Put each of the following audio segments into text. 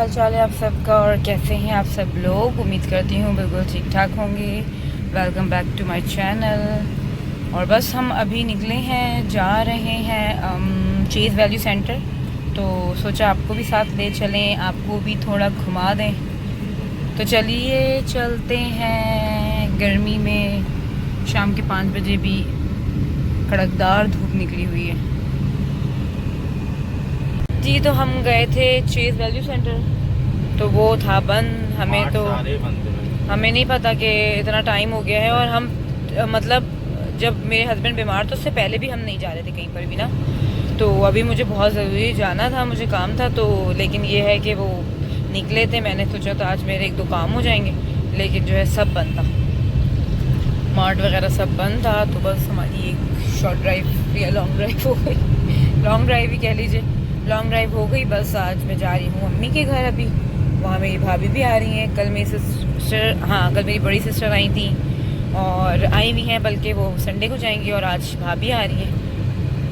हाल चाल है आप सबका और कैसे हैं आप सब लोग। उम्मीद करती हूँ बिल्कुल ठीक ठाक होंगे। Welcome back to my channel. और बस हम अभी निकले हैं, जा रहे हैं चेज़ वैल्यू सेंटर, तो सोचा आपको भी साथ ले चलें, आपको भी थोड़ा घुमा दें। तो चलिए चलते हैं। गर्मी में शाम के 5 बजे भी कड़कदार धूप निकली हुई है जी। तो हम गए थे चेज़ वैल्यू सेंटर, तो वो था बंद। हमें नहीं पता कि इतना टाइम हो गया है। और हम मतलब जब मेरे हस्बैंड बीमार तो उससे पहले भी हम नहीं जा रहे थे कहीं पर भी ना। तो अभी मुझे बहुत ज़रूरी जाना था, मुझे काम था, तो लेकिन ये है कि वो निकले थे। मैंने सोचा था आज मेरे 1-2 काम हो जाएंगे, लेकिन जो है सब बंद था, मार्ट वगैरह सब बंद था। तो बस हमारी एक शॉर्ट ड्राइव या लॉन्ग ड्राइव हो गई, लॉन्ग ड्राइव ही कह लीजिए, लॉन्ग ड्राइव हो गई। बस आज मैं जा रही हूँ अम्मी के घर। अभी वहाँ मेरी भाभी भी आ रही हैं। कल मेरी सिस्टर, हाँ कल मेरी बड़ी सिस्टर आई थी और आई भी हैं, बल्कि वो संडे को जाएंगी, और आज भाभी आ रही है।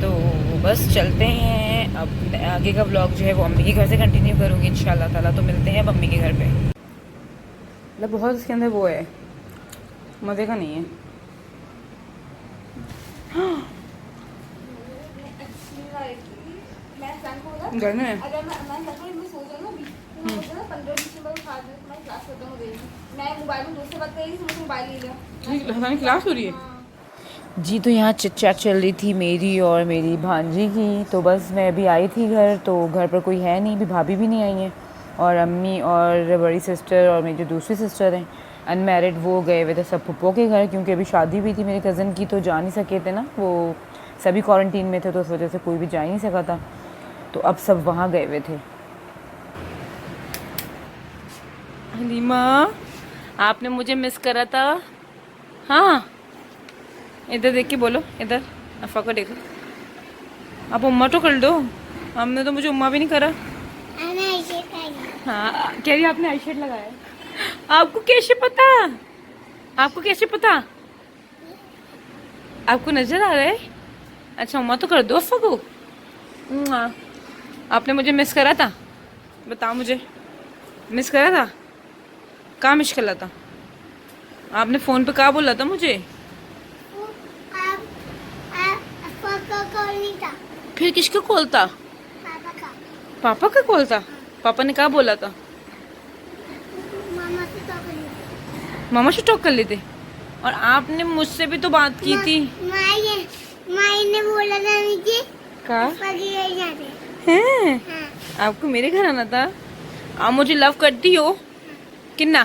तो बस चलते हैं। अब आगे का व्लॉग जो है वो अम्मी के घर से कंटिन्यू करूँगी इंशाल्लाह ताला। तो मिलते हैं अब अम्मी के घर पे। मतलब बहुत इसके अंदर वो है, मज़े का नहीं है। घर में अगर मैं सोच रहा हूँ ना 15 दिसंबर को तुम्हारी क्लास खत्म हो गई। मैं मोबाइल में दोस्त से बात कर रही थी, मुझे मोबाइल ले लिया। हमारी क्लास हो रही है जी। तो यहाँ चिट चैट चल रही थी मेरी और मेरी भांजी की। तो बस मैं अभी आई थी घर, तो घर पर कोई है नहीं, भी भाभी भी नहीं आई हैं, और अम्मी और बड़ी सिस्टर और मेरी जो दूसरी सिस्टर हैं अनमैरिड, वो गए हुए थे सब फुप्पो के घर, क्योंकि अभी शादी हुई थी मेरी कज़न की, तो जा नहीं सके थे ना, वो सभी क्वारंटीन में थे, तो उस वजह से कोई भी जा ही नहीं सका था। तो अब सब वहाँ गए हुए थे। हलीमा, आपने मुझे मिस करा था? हाँ, इधर देख के बोलो, इधर अफ़ा को देखो। आप उम्मा तो कर दो, हमने तो मुझे उम्मा भी नहीं करा। हाँ कह रही आपने आई शेड लगाया है। आपको कैसे पता? आपको कैसे पता? आपको नजर आ रहा है? अच्छा उम्मा तो कर दो अफ़ा को। आपने मुझे मिस करा था? बताओ मुझे, मिस करा था? कहाँ मिस करा था? आपने फ़ोन पे कहाँ बोला था मुझे? फिर किसका कॉल था? पापा का कॉल था। पापा ने कहाँ बोला था? मामा से टॉक कर लेते। और आपने मुझसे भी तो बात की थी। मैंने बोला था मुझे कहा हैं? हैं? आपको मेरे घर आना था। आप मुझे लव करती हो किन्ना?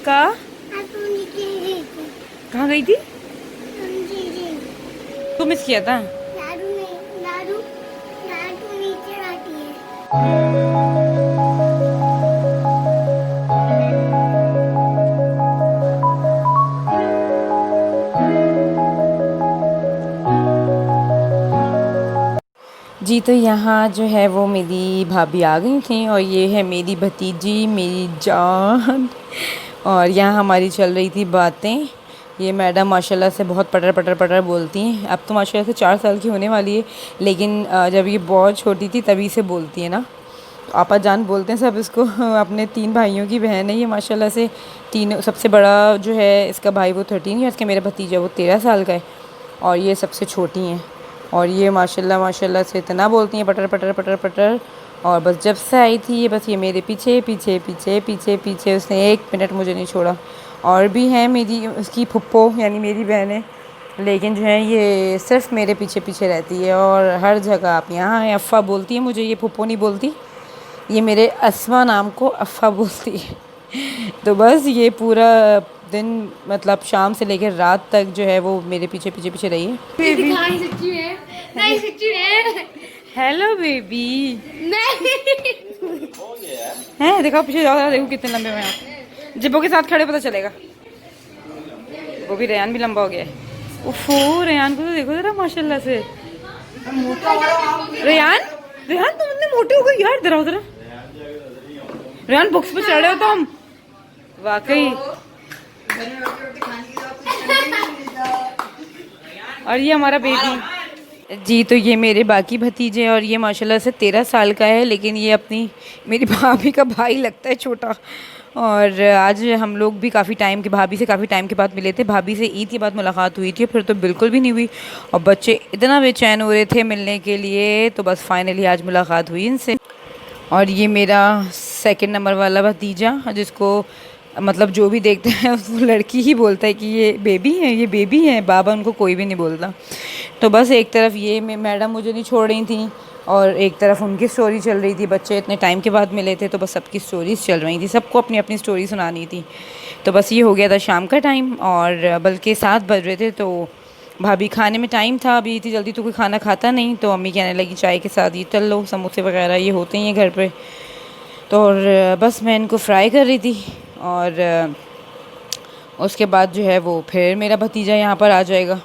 कहा? कहाँ गई थी? तो मिस किया था। जी तो यहाँ जो है वो मेरी भाभी आ गई थी, और ये है मेरी भतीजी, मेरी जान। और यहाँ हमारी चल रही थी बातें। ये मैडम माशाल्लाह से बहुत पटर पटर पटर बोलती हैं। अब तो माशाल्लाह से 4 साल की होने वाली है, लेकिन जब ये बहुत छोटी थी तभी से बोलती है ना। आपा जान बोलते हैं सब इसको। अपने 3 भाइयों की बहन है ये माशाल्लाह से। तीनों, सबसे बड़ा जो है इसका भाई वो 13 ईयर्स का, मेरा भतीजा वो 13 साल का है, और ये सबसे छोटी हैं। और ये माशाल्लाह माशाल्लाह से इतना बोलती हैं, पटर पटर पटर पटर। और बस जब से आई थी ये बस ये मेरे पीछे पीछे पीछे पीछे पीछे, उसने 1 मिनट मुझे नहीं छोड़ा। और भी हैं मेरी उसकी फुप्पो, यानी मेरी बहनें, लेकिन जो है ये सिर्फ मेरे पीछे पीछे रहती है। और हर जगह आप यहाँ हैं अफ़ा बोलती है मुझे, ये फुप्पो नहीं बोलती, ये मेरे अस्मा नाम को अफ़ा बोलती है। तो बस ये पूरा दिन, मतलब शाम से लेकर रात तक जो है वो मेरे पीछे पीछे पीछे रही है। Hello baby. हैं देखो पीछे जाओ, देखो कितने लंबे हैं आप। जिब्बों के साथ खड़े पता चलेगा। वो भी रेयान भी लंबा हो गया है। उफ़ो, रेयान को तो देखो जरा माशाल्लाह से। रेयान, रेयान तुम इतने मोटे हो गए यार। जरा जरा रेयान, बुक्स पे चढ़े हो तुम वाकई। और ये हमारा बेबी, जी, तो ये मेरे बाकी भतीजे और ये माशाल्लाह से 13 साल का है, लेकिन ये अपनी मेरी भाभी का भाई लगता है छोटा। और आज हम लोग भी काफ़ी टाइम के भाभी से काफ़ी टाइम के बाद मिले थे। भाभी से ईद के बाद मुलाकात हुई थी, फिर तो बिल्कुल भी नहीं हुई। और बच्चे इतना बेचैन हो रहे थे मिलने के लिए, तो बस फाइनली आज मुलाकात हुई इनसे। और ये मेरा सेकंड नंबर वाला भतीजा, जिसको मतलब जो भी देखते हैं वो लड़की ही बोलता है कि ये बेबी है, ये बेबी है, बाबा उनको कोई भी नहीं बोलता। तो बस एक तरफ ये मैडम मुझे नहीं छोड़ रही थी और एक तरफ उनकी स्टोरी चल रही थी। बच्चे इतने टाइम के बाद मिले थे, तो बस सबकी स्टोरीज चल रही थी, सबको अपनी अपनी स्टोरी सुनानी थी। तो बस ये हो गया था शाम का टाइम, और बल्कि 7 बज रहे थे। तो भाभी खाने में टाइम था, अभी इतनी जल्दी तो कोई खाना खाता नहीं, तो अम्मी कहने लगी चाय के साथ ये तल लो, समोसे वगैरह ये होते ही हैं घर पे। तो और बस मैं इनको फ्राई कर रही थी, और उसके बाद जो है वो फिर मेरा भतीजा यहाँ पर आ जाएगा।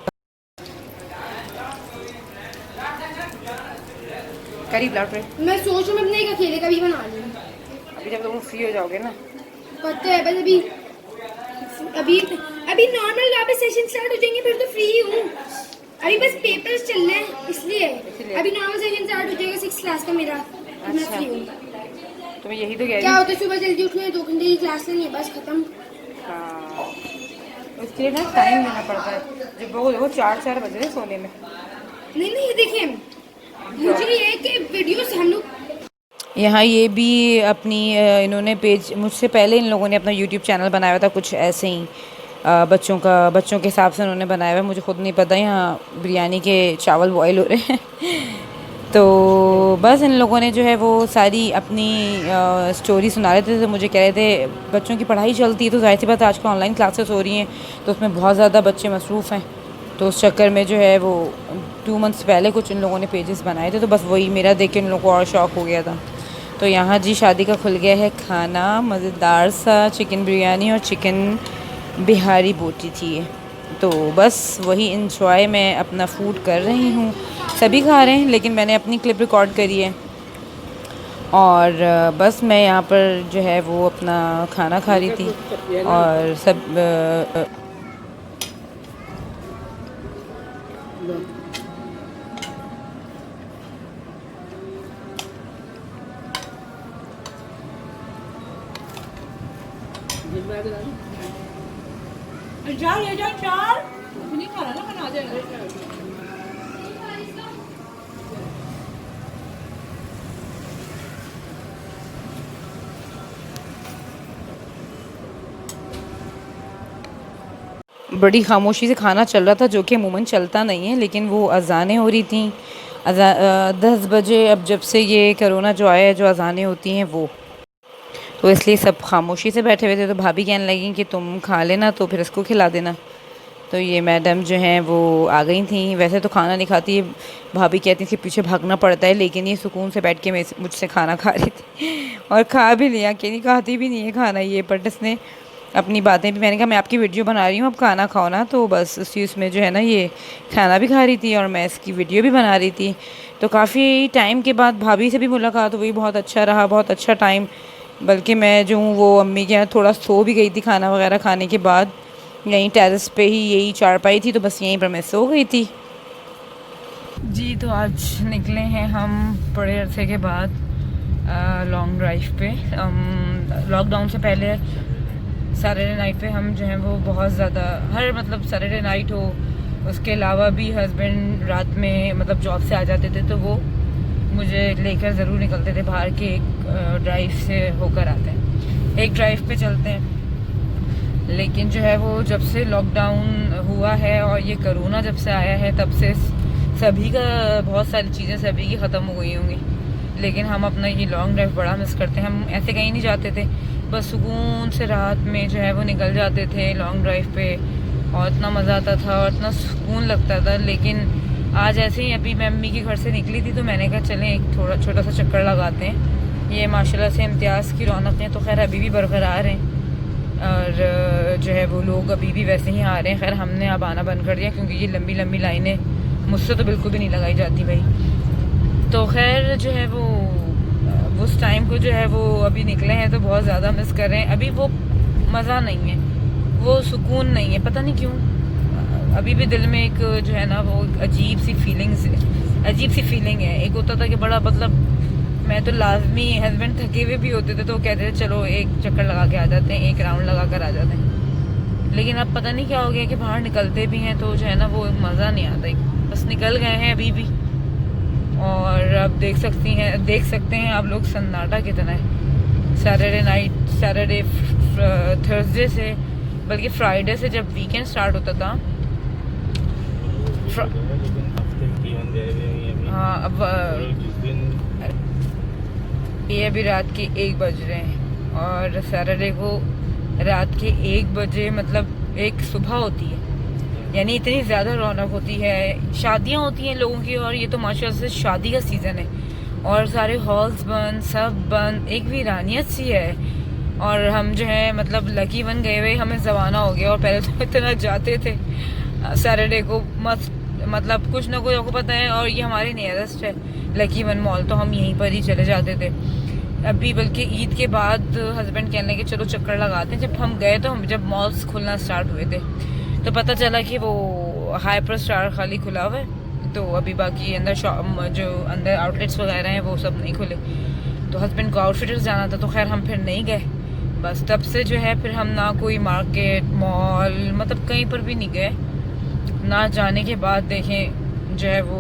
करीब लाट रहे, मैं सोच रही हूँ अपने एक अकेले का भी बना लूँ। अभी जब तुम फ्री हो जाओगे ना। पता है, बस अभी अभी अभी नॉर्मल वापस सेशन स्टार्ट हो जाएंगे, फिर तो फ्री हूँ। अभी बस पेपर्स चल रहे हैं, इसलिए अभी नॉर्मल सेशन स्टार्ट हो जाएगा 6 क्लास का मेरा, तो मैं फ्री हूँ। तो मैं यही तो कह रही क्या होता है, सुबह जल्दी उठना है, 2 घंटे की क्लास लेनी है, बस खत्म। हाँ, उसके लिए ना टाइम देना पड़ता है। जब वो 4 बज रहे सोने में। नहीं नहीं, देखिए मुझे ये है कि वीडियोस हम लोग यहाँ ये भी अपनी इन्होंने पेज, मुझसे पहले इन लोगों ने अपना यूट्यूब चैनल बनाया हुआ था, कुछ ऐसे ही बच्चों के हिसाब से उन्होंने बनाया हुआ है, मुझे खुद नहीं पता। यहाँ बिरयानी के चावल बॉयल हो रहे हैं तो बस इन लोगों ने जो है वो सारी अपनी स्टोरी सुना रहे थे। तो मुझे कह रहे थे बच्चों की पढ़ाई चलती है, तो जाहिर सी बात है आजकल ऑनलाइन क्लासेस हो रही हैं, तो उसमें बहुत ज़्यादा बच्चे मसरूफ़ हैं। तो उस चक्कर में जो है वो 2 मंथ्स पहले कुछ इन लोगों ने पेजेस बनाए थे, तो बस वही मेरा देख के इन लोगों को और शौक़ हो गया था। तो यहाँ जी शादी का खुल गया है खाना, मज़ेदार सा चिकन बिरयानी और चिकन बिहारी बोटी थी ये। तो बस वही इंजॉय मैं अपना फूड कर रही हूँ, सभी खा रहे हैं, लेकिन मैंने अपनी क्लिप रिकॉर्ड करी है। और बस मैं यहाँ पर जो है वो अपना खाना खा रही थी, और सब नहीं खाना ना, बना देना। बड़ी खामोशी से खाना चल रहा था, जो कि अमूमन चलता नहीं है, लेकिन वो अज़ानें हो रही थी 10 बजे। अब जब से ये कोरोना जो आया है, जो अज़ानें होती हैं वो, तो इसलिए सब खामोशी से बैठे हुए थे। तो भाभी कहने लगी कि तुम खा लेना, तो फिर इसको खिला देना। तो ये मैडम जो हैं वो आ गई थी। वैसे तो खाना नहीं खाती, भाभी कहती थी पीछे भागना पड़ता है, लेकिन ये सुकून से बैठ के मुझसे खाना खा रही थी और खा भी लिया, कि नहीं खाती भी नहीं है खाना ये, बट इसने अपनी बातें भी, मैंने कहा मैं आपकी वीडियो बना रही हूँ, अब खाना खाओ ना। तो बस उसी उसमें जो है ना ये खाना भी खा रही थी और मैं इसकी वीडियो भी बना रही थी। तो काफ़ी टाइम के बाद भाभी से भी मुलाकात हुई, बहुत अच्छा रहा, बहुत अच्छा टाइम। बल्कि मैं जो हूँ वो अम्मी के यहाँ थोड़ा सो भी गई थी खाना वगैरह खाने के बाद, यहीं टेरेस पे ही यही चारपाई थी, तो बस यहीं पर मैं सो गई थी। जी, तो आज निकले हैं हम बड़े अरसे के बाद लॉन्ग ड्राइव पे। लॉकडाउन से पहले सैटरडे नाइट पे हम जो है वो बहुत ज़्यादा, हर मतलब सैटरडे नाइट हो, उसके अलावा भी हस्बैंड रात में मतलब जॉब से आ जाते थे, तो वो मुझे लेकर ज़रूर निकलते थे बाहर के एक ड्राइव से होकर आते हैं, एक ड्राइव पे चलते हैं। लेकिन जो है वो जब से लॉकडाउन हुआ है और ये कोरोना जब से आया है, तब से सभी का बहुत सारी चीज़ें सभी की ख़त्म हो गई होंगी, लेकिन हम अपना ये लॉन्ग ड्राइव बड़ा मिस करते हैं। हम ऐसे कहीं नहीं जाते थे, बस सुकून से रात में जो है वो निकल जाते थे लॉन्ग ड्राइव पे, और इतना मज़ा आता था और इतना सुकून लगता था। लेकिन आज ऐसे ही अभी मैं अम्मी के घर से निकली थी, तो मैंने कहा चलें एक थोड़ा छोटा सा चक्कर लगाते हैं। ये माशाल्लाह से इम्तियाज़ की रौनकें तो खैर अभी भी बरकरार हैं, और जो है वो लोग अभी भी वैसे ही आ रहे हैं। खैर हमने अब आना बंद कर दिया, क्योंकि ये लंबी लंबी लाइनें मुझसे तो बिल्कुल भी नहीं लगाई जाती भाई। तो खैर जो है वो उस टाइम को जो है वो अभी निकले हैं, तो बहुत ज़्यादा मिस कर रहे हैं। अभी वो मज़ा नहीं है, वो सुकून नहीं है, पता नहीं क्यों। अभी भी दिल में एक जो है ना वो एक अजीब सी फीलिंग है। एक होता था कि बड़ा मतलब मैं तो लाजमी, हस्बैंड थके हुए भी होते थे तो वो कहते थे चलो एक चक्कर लगा के आ जाते हैं, एक राउंड लगा कर आ जाते हैं। लेकिन अब पता नहीं क्या हो गया कि बाहर निकलते भी हैं तो जो है ना वो मज़ा नहीं आता। बस निकल गए हैं अभी भी, और अब देख सकते हैं आप लोग सन्नाटा कितना है। सैटरडे थर्सडे से, बल्कि फ्राइडे से जब वीकेंड स्टार्ट होता था, हाँ अब ये अभी रात के 1 बज रहे हैं, और सैटरडे को रात के 1 बजे मतलब एक सुबह होती है, यानी इतनी ज़्यादा रौनक होती है। शादियाँ होती हैं लोगों की, और ये तो माशाल्लाह से शादी का सीज़न है, और सारे हॉल्स बंद, सब बंद, एक वीरानियत सी है। और हम जो है मतलब लकी वन गए हुए हमें ज़माना हो गया, और पहले तो इतना जाते थे सैटरडे को मतलब कुछ ना कुछ आपको पता है। और ये हमारे नियरेस्ट है लकी वन मॉल, तो हम यहीं पर ही चले जाते थे। अभी बल्कि ईद के बाद हस्बैंड कहने लगे चलो चक्कर लगाते हैं। जब हम गए तो हम जब मॉल्स खुलना स्टार्ट हुए थे तो पता चला कि वो हाइपर स्टार खाली खुला हुआ है, तो अभी बाकी अंदर जो अंदर आउटलेट्स वगैरह हैं वो सब नहीं खुले। तो हस्बैंड को आउटफिटर्स जाना था, तो खैर हम फिर नहीं गए। बस तब से जो है फिर हम ना कोई मार्केट मॉल मतलब कहीं पर भी नहीं गए। ना जाने के बाद देखें जो है वो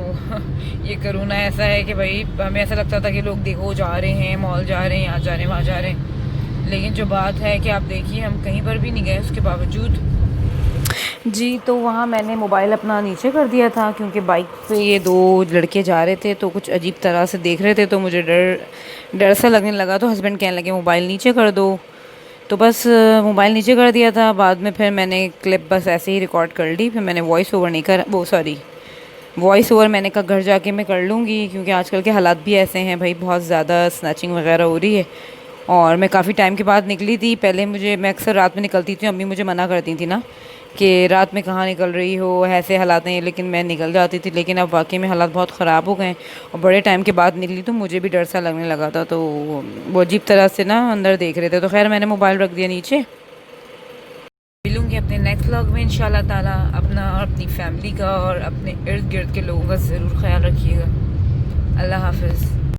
ये करोना ऐसा है कि भाई हमें ऐसा लगता था कि लोग देखो जा रहे हैं, मॉल जा रहे हैं, यहाँ जा रहे हैं, वहाँ जा रहे हैं, लेकिन जो बात है कि आप देखिए हम कहीं पर भी नहीं गए उसके बावजूद। जी, तो वहाँ मैंने मोबाइल अपना नीचे कर दिया था, क्योंकि बाइक पे ये 2 लड़के जा रहे थे तो कुछ अजीब तरह से देख रहे थे, तो मुझे डर सा लगने लगा। तो हस्बैंड कहने लगे मोबाइल नीचे कर दो, तो बस मोबाइल नीचे कर दिया था। बाद में फिर मैंने क्लिप बस ऐसे ही रिकॉर्ड कर ली, फिर मैंने वॉइस ओवर मैंने कहा घर जाके मैं कर लूँगी, क्योंकि आजकल के हालात भी ऐसे हैं भाई, बहुत ज़्यादा स्नैचिंग वगैरह हो रही है। और मैं काफ़ी टाइम के बाद निकली थी। पहले मैं अक्सर रात में निकलती थी, अम्मी मुझे मना करती थी ना कि रात में कहाँ निकल रही हो, ऐसे हालात हैं, लेकिन मैं निकल जाती थी। लेकिन अब वाकई में हालात बहुत ख़राब हो गए और बड़े टाइम के बाद निकली तो मुझे भी डर सा लगने लगा था। तो वो अजीब तरह से ना अंदर देख रहे थे, तो खैर मैंने मोबाइल रख दिया नीचे। मिलूँगी अपने नेक्स्ट व्लॉग में इंशाल्लाह ताला। अपना और अपनी फैमिली का और अपने इर्द गिर्द के लोगों का ज़रूर ख्याल रखिएगा। अल्लाह हाफ़िज़।